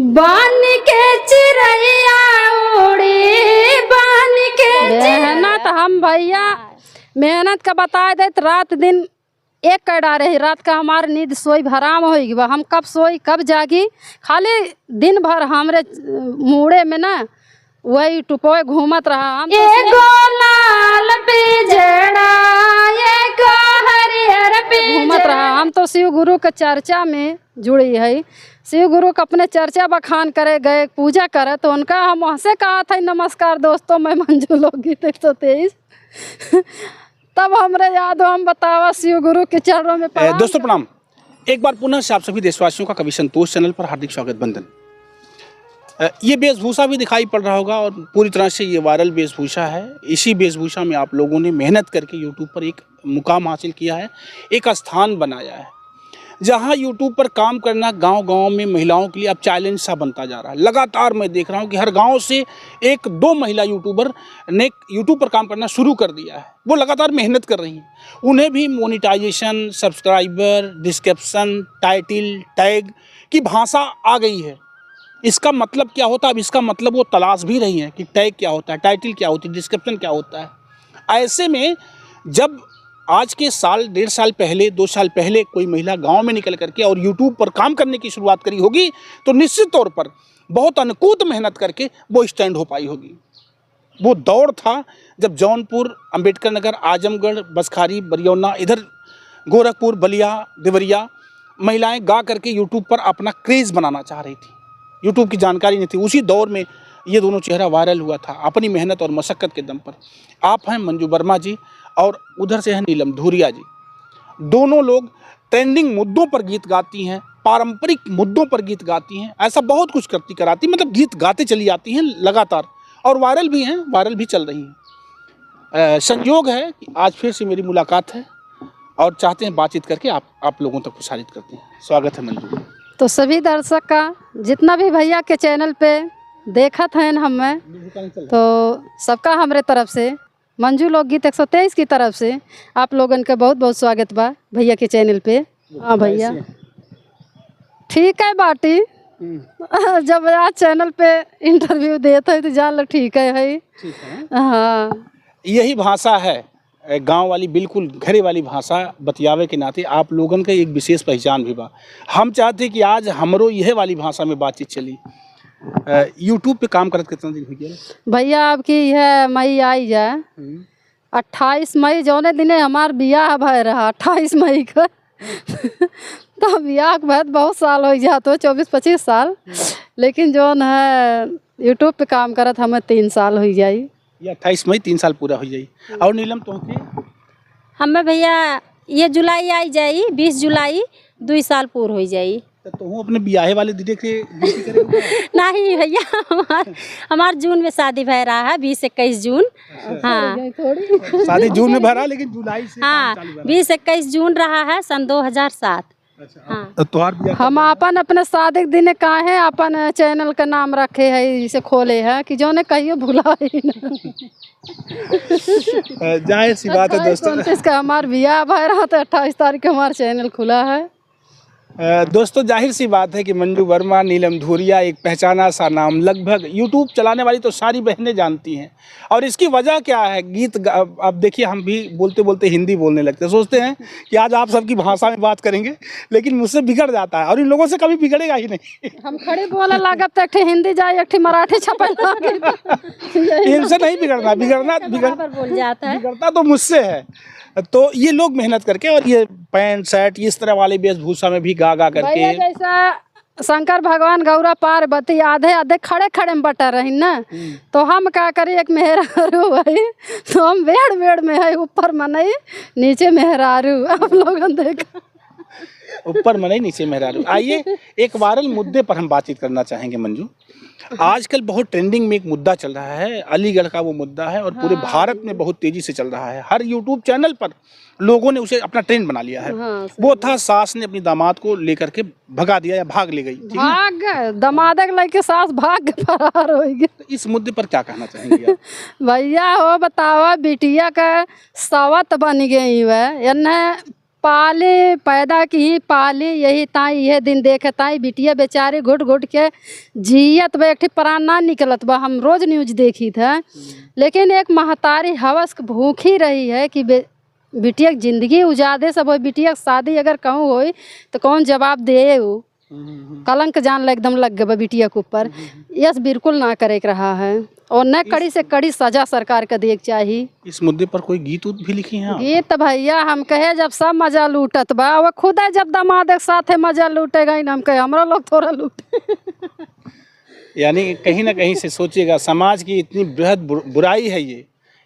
बान के चिड़ैया उड़ी बान के मेहनत हम भैया मेहनत का बता देत रात दिन एक कर डारे ही रात का हमारी नींद सोई हराम होगी बा हम कब सोई कब जागी खाली दिन भर हमरे मुड़े में ना वही टुपोए घूमत रहा हम एगो लाल पिजड़ा एगो हरियर घूमत रहा हम तो शिव गुरु के चर्चा में जुड़ी है शिव गुरु का अपने चर्चा बखान करे गए पूजा करे तो उनका हम वहाँ से कहा था नमस्कार दोस्तों मैं मंजू लोकगीत 123 तब हमरे याद हो हम बतावा शिव गुरु के चरणों में दोस्तों प्रणाम। एक बार पुनः से आप सभी देशवासियों का कवि संतोष चैनल पर हार्दिक स्वागत बंधन। ये वेशभूषा भी दिखाई पड़ रहा होगा और पूरी तरह से ये वायरल वेशभूषा है। इसी वेशभूषा में आप लोगों ने मेहनत करके यूट्यूब पर एक मुकाम हासिल किया है, एक स्थान बनाया है जहां यूट्यूब पर काम करना गांव-गांव में महिलाओं के लिए अब चैलेंज सा बनता जा रहा है। लगातार मैं देख रहा हूं कि हर गांव से एक दो महिला यूट्यूबर ने यूट्यूब पर काम करना शुरू कर दिया है। वो लगातार मेहनत कर रही हैं, उन्हें भी monetisation, subscriber, description, title, tag की भाषा आ गई है। इसका मतलब क्या होता है? अब इसका मतलब वो तलाश भी रही हैं कि टैग क्या होता है, टाइटल क्या होती है, डिस्क्रिप्शन क्या होता है। ऐसे में जब आज के साल 1.5 साल पहले 2 साल पहले कोई महिला गांव में निकल करके और यूट्यूब पर काम करने की शुरुआत करी होगी तो निश्चित तौर पर बहुत अनकूत मेहनत करके वो स्टैंड हो पाई होगी। वो दौर था जब जौनपुर, अंबेडकर नगर, आजमगढ़, बसखारी, बरियौना, इधर गोरखपुर, बलिया, देवरिया महिलाएं गा करके यूट्यूब पर अपना क्रेज़ बनाना चाह रही थी। यूट्यूब की जानकारी नहीं थी। उसी दौर में ये दोनों चेहरा वायरल हुआ था अपनी मेहनत और मशक्क़त के दम पर। आप हैं मंजू वर्मा जी और उधर से हैं नीलम धूरिया जी। दोनों लोग ट्रेंडिंग मुद्दों पर गीत गाती हैं, पारंपरिक मुद्दों पर गीत गाती हैं, ऐसा बहुत कुछ करती कराती, मतलब गीत गाते चली जाती हैं लगातार और वायरल भी हैं, वायरल भी चल रही हैं। संयोग है कि आज फिर से मेरी मुलाकात है और चाहते हैं बातचीत करके आप लोगों तक प्रसारित करते हैं। स्वागत है मंजू। तो सभी दर्शक का जितना भी भैया के चैनल पे देखत हैं हमें तो सबका हमारे तरफ से मंजू लोकगीत 123 की तरफ से आप लोगन का बहुत बहुत स्वागत बा भैया के चैनल पे। हाँ भैया ठीक है बाटी जब आज चैनल पे इंटरव्यू देते हैं तो जान लो ठीक है। हाँ यही भाषा है गांव वाली, बिल्कुल घरे वाली भाषा बतियावे के नाते आप लोगन का एक विशेष पहचान भी बा। हम चाहते कि आज हमरो यह वाली भाषा में बातचीत चली। यूट्यूब पे काम करत कितना दिन हो गया भैया? अब की यह मई आई जाए 28 मई जौने दिने हमार बियाह भय रहा 28 मई का तो बियाह के बाद बहुत साल हो जाते 24-25 साल, लेकिन जौन है यूट्यूब पे काम करत हमें 3 साल हो जाई। ये 28 मई 3 साल पूरा हो जाई। और नीलम तो हमें भैया ये जुलाई आई जाई 20 जुलाई 2 साल पूर हो जाई। तो अपने बियाहे वाले दीदी के नहीं भैया हमार जून में शादी भय रहा है 20-21 जून। हाँ शादी जून में भरा लेकिन जुलाई से हाँ 20-21 जून रहा है सन 2007। हाँ। तो हम अपन अपने शादी के दिन काहे अपन चैनल का नाम रखे है इसे खोले है कि जो ने कहियो भुला ही ना। जाहिर सी बात है दोस्तों, इसका हमार बियाह भय रहा तो 28 तारीख को हमारा चैनल खुला है। दोस्तों जाहिर सी बात है कि मंजू वर्मा, नीलम धूरिया एक पहचाना सा नाम लगभग यूट्यूब चलाने वाली तो सारी बहनें जानती हैं। और इसकी वजह क्या है? गीत अब देखिए हम भी बोलते बोलते हिंदी बोलने लगते हैं, सोचते हैं कि आज आप सबकी भाषा में बात करेंगे लेकिन मुझसे बिगड़ जाता है और इन लोगों से कभी बिगड़ेगा ही नहीं। हम खड़े बोला लागत एक हिंदी जाए एक मराठी छपल इनसे नहीं बिगड़ना, बिगड़ता तो मुझसे है। तो ये लोग मेहनत करके और ये पैंट शर्ट इस तरह वाले वेशभूषा में भी गा करके, जैसा शंकर भगवान गौरा पार्वती आधे आधे खड़े खड़े में बटा रही ना, तो हम क्या करी एक मेहरारू भाई तो हम वेड़ में है, ऊपर मनई नीचे मेहरारू। आप लोगों देखा ऊपर मनई नीचे मेहरारू। आइए एक वायरल मुद्दे पर हम बातचीत करना चाहेंगे मंजू। आजकल बहुत ट्रेंडिंग में एक मुद्दा चल रहा है, अलीगढ़ का वो मुद्दा है और पूरे भारत में बहुत तेजी से चल रहा है। हर यूट्यूब चैनल पर लोगों ने उसे अपना ट्रेंड बना लिया है। वो था सास ने अपनी दामाद को लेकर के भगा दिया या भाग ले गई। भाग दामाद लेके सास भाग फरार हो गई। तो इस मुद्दे पर क्या कहना चाहेंगे भैया हो बतावा बिटिया का सवत बन गई वह पाले पैदा की पाली यही ताई यह दिन देखे ताई बिटिया बेचारी घुट घुट के जियत बा, एक ठे प्राण ना निकलत बा। हम रोज न्यूज देखी था, लेकिन एक महतारी हवस भूखी रही है कि बिटिया की जिंदगी उजादे सब हो, बिटिया की शादी अगर कहूँ हो तो कौन जवाब दे। वो कलंक जान एकदम लग गया बिटिया के ऊपर। यस बिल्कुल ना करे के रहा है, और न कड़ी से कड़ी सजा सरकार का देख चाहिए। इस मुद्दे पर कोई गीत उत भी लिखी हैं आप? गीत भैया हम कहे जब सब मजा लूटत बा, वो खुद जब दामाद के साथ मजा लूटेगा ही, हम कहे हमरा लोग थोड़ा लूटे। यानी कहीं ना कहीं से सोचिएगा, समाज की इतनी बृहद बुराई है,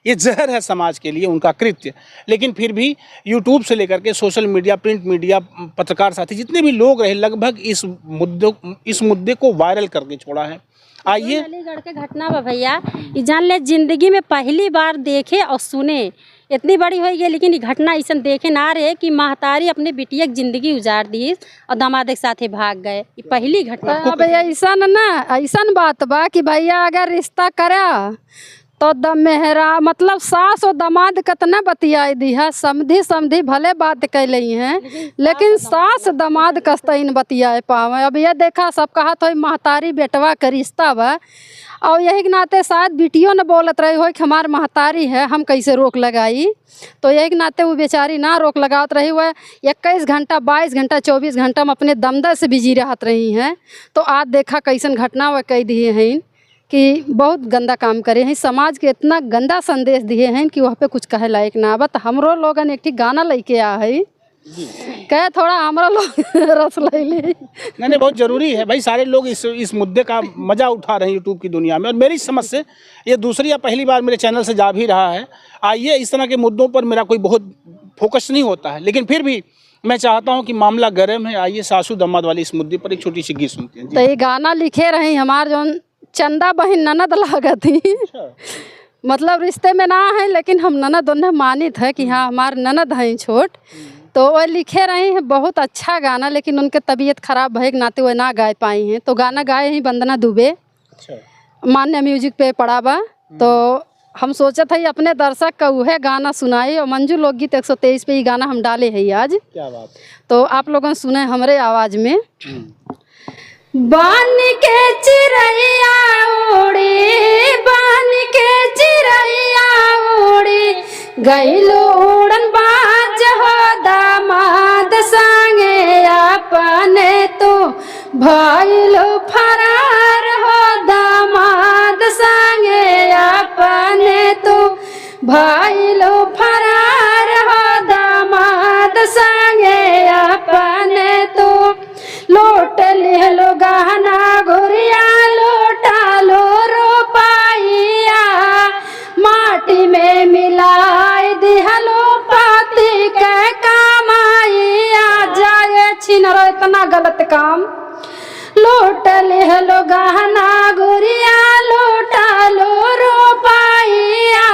ये जहर है समाज के लिए उनका कृत्य। लेकिन फिर भी यूट्यूब से लेकर के सोशल मीडिया, प्रिंट मीडिया, पत्रकार साथी जितने भी लोग रहे लगभग इस मुद्दे को वायरल करके छोड़ा है। आइए अलीगढ़ के घटना बा भैया, ये जान ले जिंदगी में पहली बार देखे और सुने, इतनी बड़ी हो गई लेकिन ये घटना ऐसा देखे ना रहे कि महतारी अपने बिटिया की जिंदगी उजाड़ दी और दामाद के साथ भाग गए। ये पहली घटना भैया। ऐसा बात बा कि भैया अगर रिश्ता करा तो मेहरा मतलब सास और दामाद कितना बतियाई दी है, समधी भले बात कैली हैं, लेकिन सास दामाद कस्तईन बतियाए पावे। अब ये देखा सब कहा तो महतारी बेटवा का रिश्ता बा, और यही के नाते शायद बिटियो न बोलत रही हो कि हमार महतारी है, हम कैसे रोक लगाई। तो यही के नाते वो बेचारी ना रोक लगावत रही हुआ 21 घंटा 22 घंटा 24 घंटा में अपने दमदा से बिजी रहत रही हैं। तो आज देखा कैसन घटना वह कह दिए हैं कि बहुत गंदा काम करे हैं, समाज के इतना गंदा संदेश दिए हैं कि वहाँ पे कुछ कहे लायक ना बा। तो हमरो लोगन एक गाना लेके आ है, कहे थोड़ा हमारा लोग रस ले ले। नहीं, बहुत जरूरी है भाई, सारे लोग इस मुद्दे का मजा उठा रहे हैं यूट्यूब की दुनिया में। और मेरी समझ से ये दूसरी या पहली बार मेरे चैनल से जा भी रहा है। आइए, इस तरह के मुद्दों पर मेरा कोई बहुत फोकस नहीं होता है, लेकिन फिर भी मैं चाहता हूं कि मामला गर्म है। आइए सासू दामाद वाली इस मुद्दे पर एक छोटी सी गीत सुनते हैं। तो ये गाना लिखे रहे हमार जो चंदा बहन ननद लागत थी, मतलब रिश्ते में ना है लेकिन हम ननद उन्हें मानित है कि हाँ हमार ननद हैं छोट। तो वह लिखे रहे हैं बहुत अच्छा गाना, लेकिन उनके तबीयत खराब भय के नाते वह ना गा पाई हैं। तो गाना गाए हैं वंदना दुबे, मान्य म्यूजिक पे पड़ा बा। तो हम सोचा था अपने दर्शक का वह गाना सुनाए, और मंजू लोकगीत 123 पे ये गाना हम डाले हैं आज। क्या बात। तो आप लोगों सुने हमरे आवाज में। बान के चिड़ैया उड़ी, बान के चिड़ैया उड़ी, गइलो उड़न बाज हो दामाद संगे अपने तो भइलो फरार हो दामाद संगे अपने तो भइलो फरार हो दामाद संगे अपने तो लोट लिहलो गहना गुरिया लोटा लो रोपाइया, माटी में मिलाई दिहलो पाती के कमाइया। जाए छिनरो इतना गलत काम, लोट लिहलो गहना गुरिया लोटा लो रोपाइया,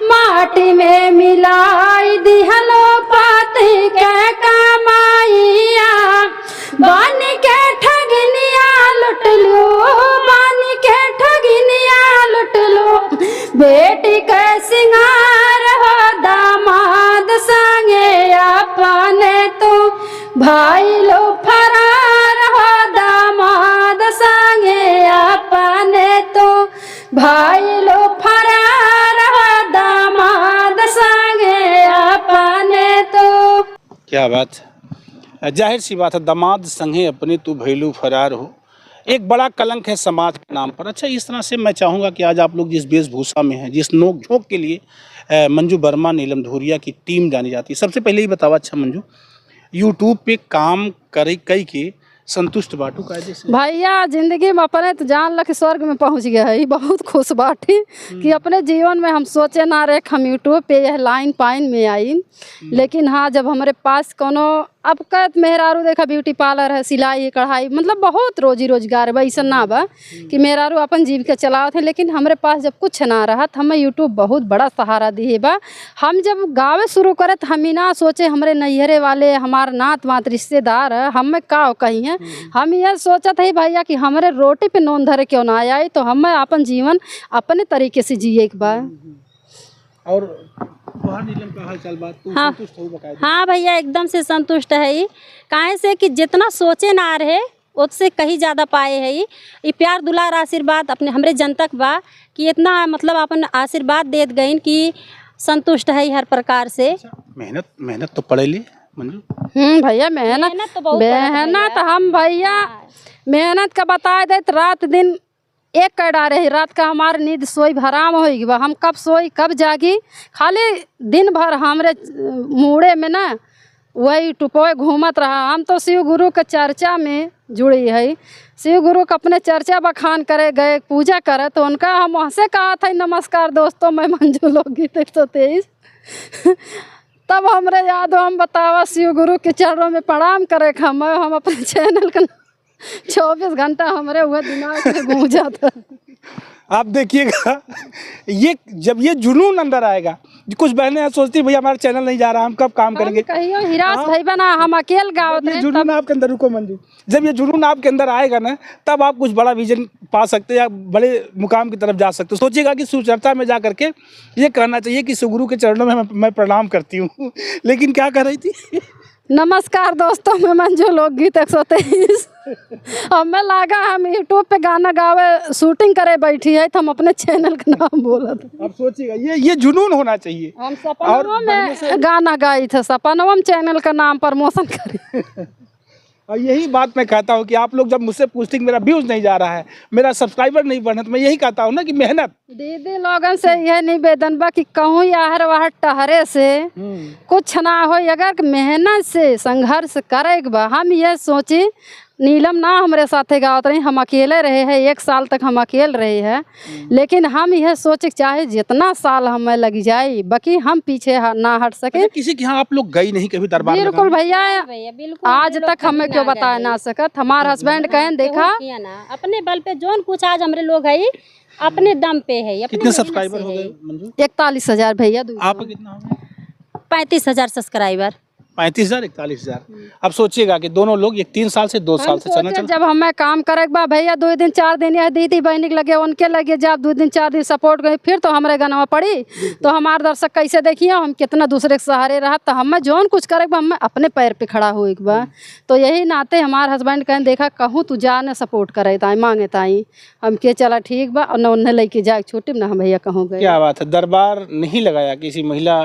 माटी में मिलाई दिहलो पाती के कमाइया। बान के ठगनिया लुट लो, बान के ठगनिया लुट लो, बेटी के सिंगार हो दामाद संगे अपने तो भाई लो फरार हो दामाद संगे अपने तो भाई लो फरार हो दामाद संगे अपने तो। क्या बात है, जाहिर सी बात है, दामाद संगे अपने तू भैलू फरार हो, एक बड़ा कलंक है समाज के नाम पर। अच्छा, इस तरह से मैं चाहूँगा कि आज आप लोग जिस वेशभूषा में हैं, जिस नोक झोंक के लिए मंजू वर्मा नीलम धूरिया की टीम जानी जाती है, सबसे पहले ही बताओ अच्छा मंजू, यूट्यूब पे काम करे कई के संतुष्ट बाटू कायदे से? भैया जिंदगी में अपने तो जान लग स्वर्ग में पहुंच गया है, बहुत खुश बाटी कि अपने जीवन में हम सोचे ना रहे हम यूट्यूब पे यह लाइन पाइन में आई। लेकिन हाँ, जब हमारे पास कोनो अब कत मेहरारू देखा ब्यूटी पार्लर है, सिलाई कढ़ाई, मतलब बहुत रोजी रोजगार बा, ऐसा ना बा कि मेहरारू अपन जीविका चलावत है। लेकिन हमारे पास जब कुछ ना रहा तो हमें यूट्यूब बहुत बड़ा सहारा दिए बा। हम जब गावे शुरू करे तो हम ही ना सोचे हमारे नैहरे वाले हमारे नात वात रिश्तेदार है हमें का कही है, हम यह सोचा था भैया कि हमारे रोटी पे नोन धरे क्यों ना आए, तो हमें अपन जीवन अपने तरीके से जिए एक बार। और बाहर नीलम का हाल चाल बात हाँ। संतुष्ट हो बकायदा? हाँ भैया, एकदम से संतुष्ट है ही। काहे से कि जितना सोचे ना रहे उससे कहीं ज़्यादा पाए है ही। ये प्यार दुलार आशीर्वाद अपने हमरे जनता के बा कि इतना मतलब अपन आशीर्वाद देत गईन कि संतुष्ट है हर प्रकार से। मेहनत तो पड़ेली मंजू। भैया मेहनत तो बहुत मेहनत हम भैया मेहनत का बताए देत रात दिन एक कर डारे ही। रात का हमार नींद सोई हराम होगी बा। हम कब सोई कब जागी, खाली दिन भर हमरे मुड़े में ना वही टुपोए घूमत रहा। हम तो शिव गुरु के चर्चा में जुड़ी है। शिव गुरु का अपने चर्चा बखान करे गए, पूजा करे, तो उनका हम वहाँ से कहा था नमस्कार दोस्तों, मैं मंजू लोकगीत 123। तब हमरे याद हम बतावा शिव गुरु के चरणों में प्रणाम करे हम अपने चैनल का 24 घंटा हमारे हुआ दिमाग में गूंजा था। आप देखिएगा ये जब ये जुनून अंदर आएगा, कुछ बहनें सोचती भैया हमारा चैनल नहीं जा रहा, हम कब काम करेंगे। कहियो हिरास भाई बना हम अकेले गाँव ये जुनून आपके अंदर, रुको मंजू, जब ये जुनून आपके अंदर आएगा ना तब आप कुछ बड़ा विजन पा सकते हैं या बड़े मुकाम की तरफ जा सकते हो। सोचिएगा कि सुचर्चा में जा करके ये कहना चाहिए कि सुगुरु के चरणों में मैं प्रणाम करती हूँ। लेकिन क्या कर रही थी? नमस्कार दोस्तों, मैं मंजू लोकगीत 123। अब मैं लागा हम यूट्यूब पे गाना गावे शूटिंग करे बैठी है तो हम अपने चैनल का नाम बोला था। अब सोचिएगा ये जुनून होना चाहिए। हम सपनों में गाना गाई थे, सपनों में चैनल का नाम प्रमोशन करे। और यही बात मैं कहता हूँ कि आप लोग जब मुझसे पूछते कि मेरा व्यूज नहीं जा रहा है, मेरा सब्सक्राइबर नहीं बढ़ा, तो मैं यही कहता हूँ ना कि मेहनत। दीदी लोगन से यह निवेदन बा कि कहूँ यार वह टहरे से कुछ ना हो, अगर मेहनत से संघर्ष करे बा। हम ये सोची नीलम ना हमारे साथे गावत रही, हम अकेले रहे हैं, 1 साल तक हम अकेले रहे हैं। लेकिन हम यह सोच चाहे जितना साल हमें लग जाए बाकी हम पीछे ना हट सके। किसी के यहाँ आप लोग गई नहीं कभी दरबार? बिल्कुल भैया, बिल्कुल आज तक हमें क्यों बता ना सकत। हमारे हस्बैंड कहें देखा अपने बल पे जोन कुछ आज हमारे लोग है अपने दम पे है। कितने सब्सक्राइबर हो गए मंजू? 41,000 भैया। आप कितना हो गए? 35,000 सब्सक्राइबर। 35,000 41,000। अब सोचिएगा कि दोनों लोग 3 साल से 2 साल से चलना जब हमें काम करे बा भैया 2 दिन 4 दिन या दीदी बहनी के लगे उनके लगे जब 2 दिन 4 दिन सपोर्ट गई फिर तो हमारे गाना पड़ी तो हमारे दर्शक कैसे देखिए हम कितना दूसरे के सहारे रहा। तो हमें जोन कुछ करे बा हमें अपने पैर पे खड़ा हो एक बार। तो यही नाते हमारे हस्बैंड कहें देखा कहूँ तू जा ने सपोर्ट करे ताई मांगे ताई हम के चला ठीक बा और न उन्हें लेके जाए छुट्टी ना हम भैया कहूँ गए। क्या बात है, दरबार नहीं लगाया किसी महिला,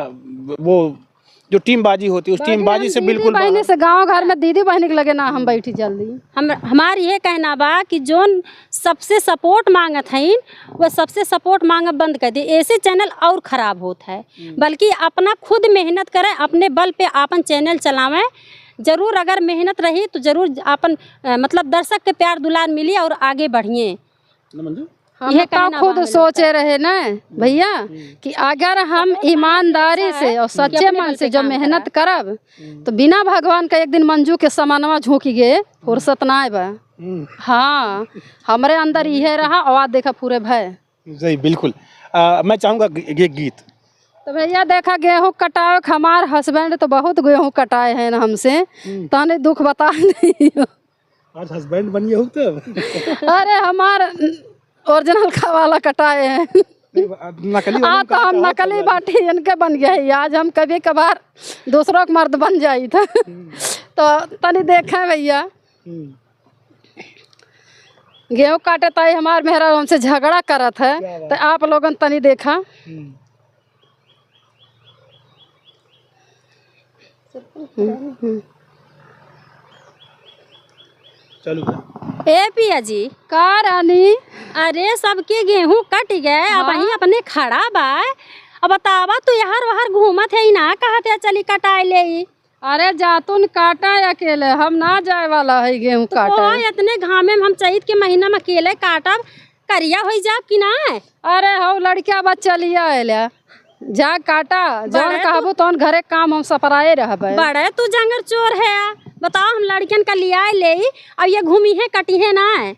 वो जो टीम बाजी होती है उस टीम बाजी से बिल्कुल बहनी से गांव घर में दीदी बहनी के लगे ना हम बैठी जल्दी। हमार ये कहना बा कि जोन सबसे सपोर्ट मांगत हैं वो सबसे सपोर्ट मांगब बंद कर दी। ऐसे चैनल और ख़राब होता है, बल्कि अपना खुद मेहनत करें, अपने बल पे अपन चैनल चलावें। जरूर अगर मेहनत रही तो जरूर अपन मतलब दर्शक के प्यार दुलार मिली और आगे बढ़िए। हम तो खुद सोचे रहे ना भैया कि अगर हम ईमानदारी से और सच्चे मन से जो मेहनत करब तो बिना भगवान का एक दिन मंजू के समानवा झोंकी गए फुर्सत ना आए बा। हाँ हमारे अंदर यह रहा आवाज देखा पूरे भय सही बिल्कुल। मैं चाहूँगा ये गीत तो भैया देखा गेहूँ कटाओ हमारे हस्बैंड तो बहुत गेहूँ कटाए हैं ना हमसे ताने दुख बता नहीं। आज हस्बैंड बनिए हो तब। अरे हमारे ओरिजिनल वाला कटाए हैं। नकली तो हम नकली बाटी इनके बन गए हैं। आज हम कभी कभार दूसरों का मर्द बन जाई था। तो तनी देखे भैया गेहूँ काटे ताई हमार मेहरा हमसे झगड़ा करत है तो आप लोगन तनी देखा। चलो ए पिया जी का रानी, अरे सबके गेहूं कट गए अब वही अपने खड़ा बा। अब बतावा तू यहाँ वहां घूमत है ना कहते चली कटाए ले। अरे जातुन काटा अकेले हम ना जाए वाला है गेहूँ काटा। इतने घामे में हम चैत के महीना में अकेले काटब करिया हो जाब कि ना। अरे हो लड़किया बच्चा लिया है जा काटा जौन कहबू तौन घरे काम हम सपराए रहबे। बड़े तू जंगल चोर है, बताओ हम लड़कियन का लिया ले अब ये घूमी है कटी है ना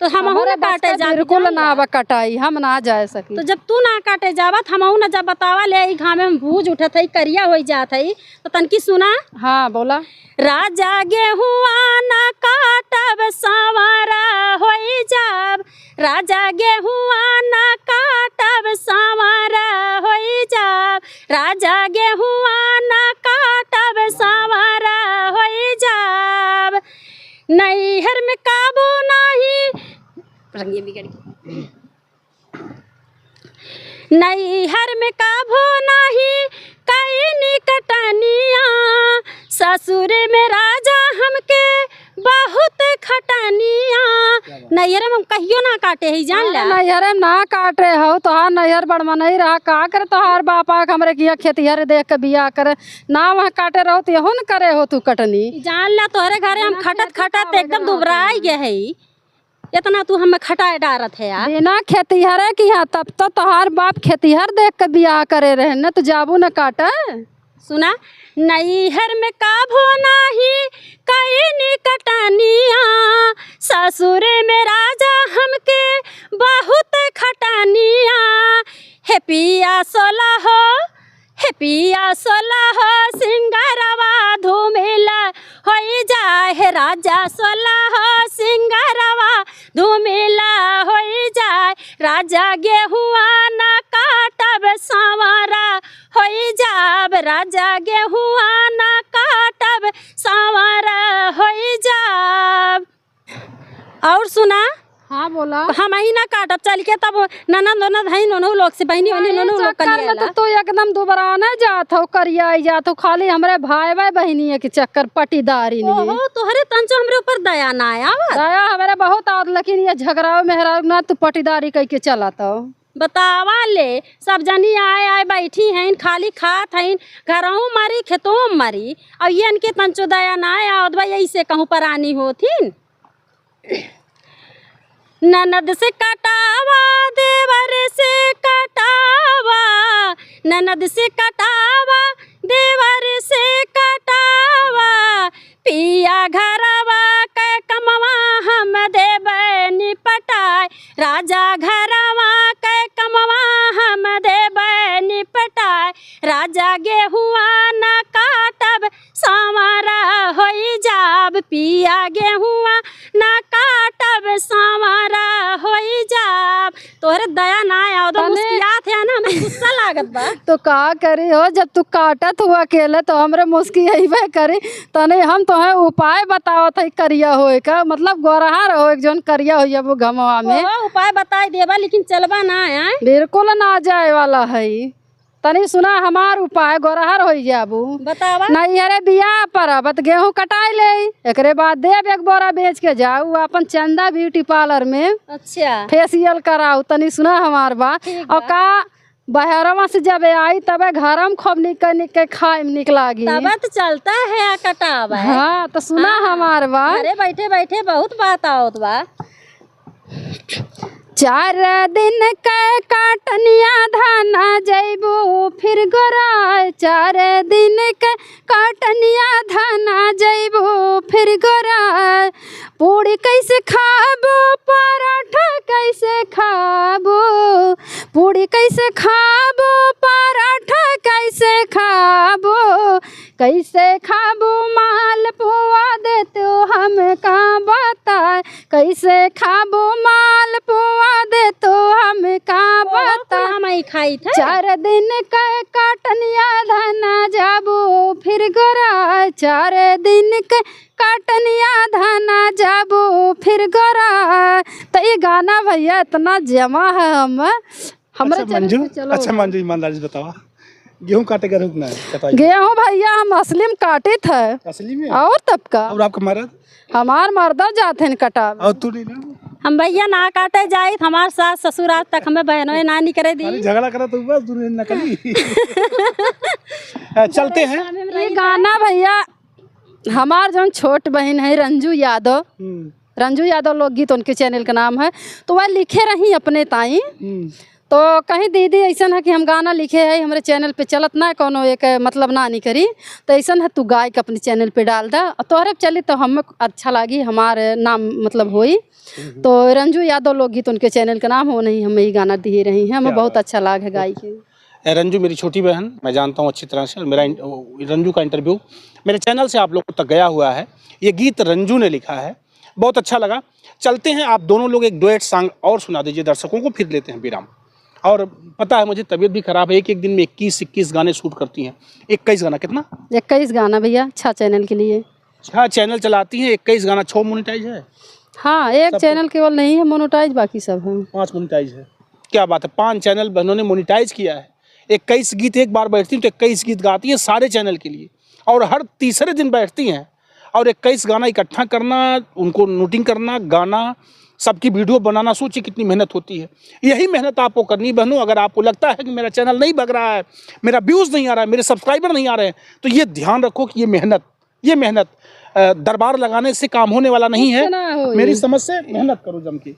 तो हम ना काटे जा बिल्कुल ना अब कटाई हम ना जा सकी। तो जब तू ना काटे जावत हम ना जब बतावा ले घामे में भूज उठत है करिया हो जात है तो तनकी सुना। हाँ बोला। राजा गेहुआ ना काटब सावरा हो जाब, राजा गेहुआ ना काटब सावरा हो जाब, राजा रंगे बिगड़ गई। नैहर में काभो नाही कई निकटनिया, ससुर में राजा हमके बहुत खटनिया। नैहर में हम कहियो ना काटे ही जान ला। नैहर में ना काटे हो तोहार नैहर बड़मा नहीं रहा का करे तोहार बापा हमरे किया खेतिहर देख के बिया करे ना वहाँ काटे रहो तो यहो न करे हो तू कटनी। जान ला तोहरे घरे हम खटत खटत एकदम दुबराई गए है, इतना तू हमें खटाए डारत है यार। बिना खेतिहर की यहाँ तब तो तोहार बाप खेतिहर देख के बियाह करे रहे न तो जाबू न काटे। सुना, नैहर में काभो नाही कई निकटनिया, ससुर में राजा हमके बहुत खटनिया। हे पिया सोला हो सिंगरवा धूमिला होई जाए, हे राजा सोला हो सिंगरवा धूमिला होई जाए। राजा गेहुआ न काटब सांवरा होई जाब, राजा गेहुआ न काटब सांवरा होई जाब। और सुना, हाँ बोला। हम ही ना काटब चल के तब ननद ननद है नोनू लोग से बहनी बहनी नोनू लोग कर चक्कर में तो तू एकदम दोबारा न जात हो करिया जात हो, खाली हमरे भाई भाई बहनी के चक्कर पटीदारी नहीं। ओहो तोहरे तंचो हमरे ऊपर दया ना आया। दया हमारे बहुत आवत लेकिन ये झगड़ा मेहरा ना तू पटीदारी कह के चला तो बतावा ले, सब जनी आए आए बैठी हैं खाली खात हैं, घरों मरी खेतों मरी, और ये इनके तंचो दया ना आया भाई ऐसे कहूँ परानी होथिन। ननद से कटावा देवर से कटावा, ननद से कटावा देवर से कटावा। पिया घरवा के कमवा हम देबै निपटाए, राजा घरवा के कमवा हम देबै निपटाए। राजा गेहुआ न काटब सांवरा होई जाब, पिया गेहुआ न काटब सांवरा होई जाब। तोहरे दया ना आया तो मुस्कियात है ना, हमें गुस्सा लागत बा। तो का करी हो जब तू काटत हुआ अकेले तो हमरे मुस्की अइबे करी तने हम तोहे उपाय बतावत है करिया होए का मतलब गोरहा रहो एक जन करिया होइया वो घमवा में। उपाय बताई देबा लेकिन चलबा ना आए। बिल्कुल ना जाए वाला है तनी सुना हमार उपाय गोरहर हो जाबू। बतावा। नैहरे बियाह परबत गेहूं कटाई ले एकरे बाद देव एक बोरा बेच के जाऊ अपन चंदा ब्यूटी पार्लर में अच्छा फेशियल कराऊ। तनी सुना हमार बात और का बहरवा से जब आई तबे घर में खूब निक खाए निक लागी तब तो चलता है कटावा। हाँ तो सुना हमार बात। अरे बैठे बैठे बहुत बात आवत बा। 4 दिन के काटनिया धाना जैबू फिर गोराय। 4 दिन के काटनिया धाना जैबू फिर गोराय। पूड़ी कैसे खाबो पराठा कैसे खाबो, पूड़ी कैसे खाबो पराठा कैसे खाबो, कैसे खाबो मालपुआ दे तो हम का बताए, कैसे खाबो मालपुआ दे तो हम का बताए। हम ही खाई थे। 4 दिन का काटनिया धाना जाबो फिर गोरा। 4 दिन के काटनिया धाना जाबो फिर गोरा। तो ये गाना भैया इतना जमा है हमारे मंजू। अच्छा मंजू ईमानदारी से बतावा गेहूं काटेगा रुकना है। गेहूं भैया हम असली में काटे थे असली में और तब का। और आपका मर्द? हमार मर्दा जाते हैं कटा। और तू नहीं ना? हम भैया ना काटे जाए हमारे सास ससुर आज तक हमें बहनों ना नहीं करे दी। झगड़ा करा तो बस दूर नकली। चलते हैं। ये गाना भैया हमार जो छोट बहन है रंजू यादव, रंजू यादव लोकगीत उनके चैनल का नाम है, तो वह लिखे रही अपने ताई। तो कहीं दीदी ऐसा है कि हम गाना लिखे है हमारे चैनल पे चलत ना कोनो एक मतलब ना नहीं करी, तो ऐसा है तू गाय के अपने चैनल पे डाल दा तोहरे चली तो हमें अच्छा लगी हमारे नाम मतलब होई। तो रंजू यादव लोकगीत उनके चैनल का नाम हो, नहीं हमें ही गाना दे रही हैं, हमें बहुत अच्छा लगा है गाय के। रंजू मेरी छोटी बहन, मैं जानता हूँ अच्छी तरह से, और मेरा रंजू का इंटरव्यू मेरे चैनल से आप लोगों तक गया हुआ है। ये गीत रंजू ने लिखा है, बहुत अच्छा लगा। चलते हैं, आप दोनों लोग एक डुएट सॉन्ग और सुना दीजिए दर्शकों को, फिर लेते हैं विराम। और पता है मुझे तबीयत भी खराब है, एक दिन में 21-21 गाने शूट करती हैं। 21 गाना कितना? 21 गाना भैया 6 चैनल के लिए। 6 चैनल चलाती हैं, 21 गाना 6 मोनेटाइज है। हाँ, एक चैनल केवल नहीं है मोनेटाइज, बाकी सब है। 5 मोनेटाइज है। क्या बात है, 5 चैनल बहनों ने मोनेटाइज किया है। 21 गीत एक बार बैठती हैं तो 21 गीत गाती हैं सारे चैनल के लिए, और हर तीसरे दिन बैठती हैं और 21 गाना इकट्ठा करना, उनको नोटिंग करना, गाना, सबकी वीडियो बनाना, सोचिए कितनी मेहनत होती है। यही मेहनत आपको करनी है बहनों। अगर आपको लगता है कि मेरा चैनल नहीं बग रहा है, मेरा व्यूज़ नहीं आ रहा है, मेरे सब्सक्राइबर नहीं आ रहे हैं, तो ये ध्यान रखो कि ये मेहनत दरबार लगाने से काम होने वाला नहीं है। मेरी समझ से मेहनत करो जम के।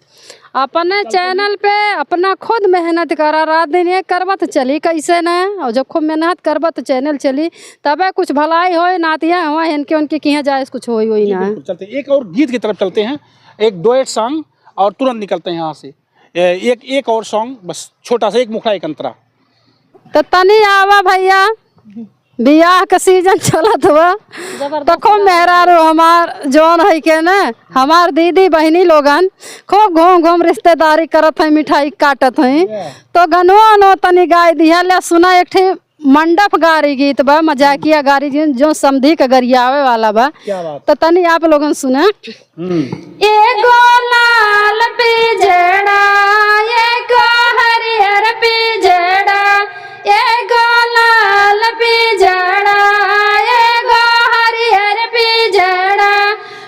अपने चैनल पे अपना खुद मेहनत करा, रात दिन एक करबा तो चली कैसे न, और जब खूब मेहनत करबा तो चैनल चली, तबे कुछ भलाई हो, नातिया हुआ इनके उनके किया जाए कुछ हो ही ना है। चलते एक और गीत की तरफ चलते हैं, एक डुएट सॉन्ग, और तुरंत निकलते हैं यहाँ से। एक और सॉन्ग, बस छोटा सा, एक मुखड़ा एक अंतरा। तो तनी आवा भैया, बियाह का सीजन चलत हुआ तो खूब मेहरारू हमार जौन है के न, हमार दीदी बहनी लोगन खूब घूम घूम रिश्तेदारी करत है, मिठाई काटत है। तो गनवा नो तनी गाय दिया ले सुना, एक ठे मंडप गारी गीत बा, मजाकिया गारी जो समधी का गरियावे वाला बा। तो तनी आप लोगन सुना। एगो लाल पिजड़ा, एगो हरियर पिजड़ा, एगो लाल पिजड़ा, एगो हरियर पिजड़ा,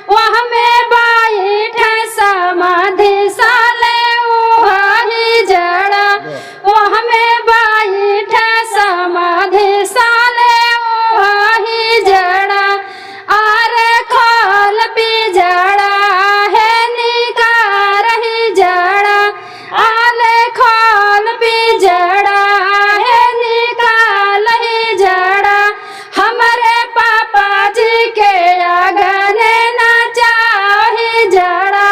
वह में बैठ समाधि साले उहाही जड़ा, वह में बैठ समाधि साले उहाही जड़ा, आरे खोल पिजड़ा है निकार ही जड़ा, आले खोल पिजड़ा है निकाल ही जड़ा, हमारे पापा जी के आंगन नाचा ही जड़ा,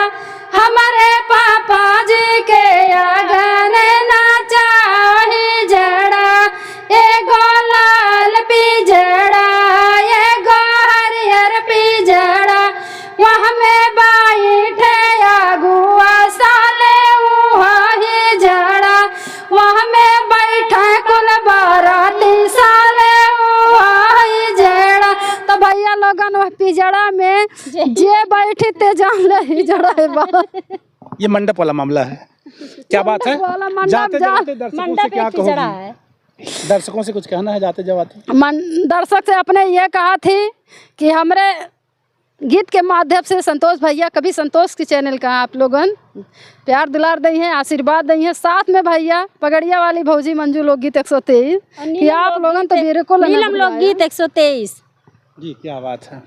हमारे पापा जी के आंगन नाचा ही जड़ा, एगो लाल पिजड़ा, एगो हरियर पिजड़ा, वह में बैठे अगुआ साले उहाही जड़ा, वह में बैठे कुल बाराती साले उहाही जड़ा। तो भैया लोगन वह पिजड़ा में जे बैठी ते जान ले जड़ा है बा। ये मंडप वाला मामला है। क्या बात है, वाला मंडप जाते जाते दर्शकों से मंडप क्या एक पिजड़ा कहोगी? है। दर्शकों से कुछ कहना है जाते जाते? दर्शक से अपने ये कहा थी कि हमरे गीत के माध्यम से संतोष भैया, कभी संतोष की चैनल का आप लोगन प्यार दुलार दी हैं, आशीर्वाद दी हैं, साथ में भैया पगड़िया वाली भौजी मंजू लोकगीत 123 कि आप लोगन तो बिल्कुल नीलम लोकगीत 123। जी क्या बात है।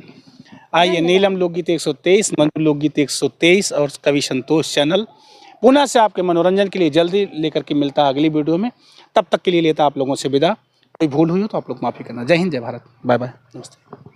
आइए, नीलम लोकगीत 123, मंजू लोकगीत 123 और कवि संतोष चैनल पुनः से आपके मनोरंजन के लिए जल्दी लेकर के मिलता है अगली वीडियो में। तब तक के लिए लेता आप लोगों से विदा। कोई भूल हुई हो तो आप लोग माफ़ी करना। जय हिंद, जय भारत, बाय बाय, नमस्ते।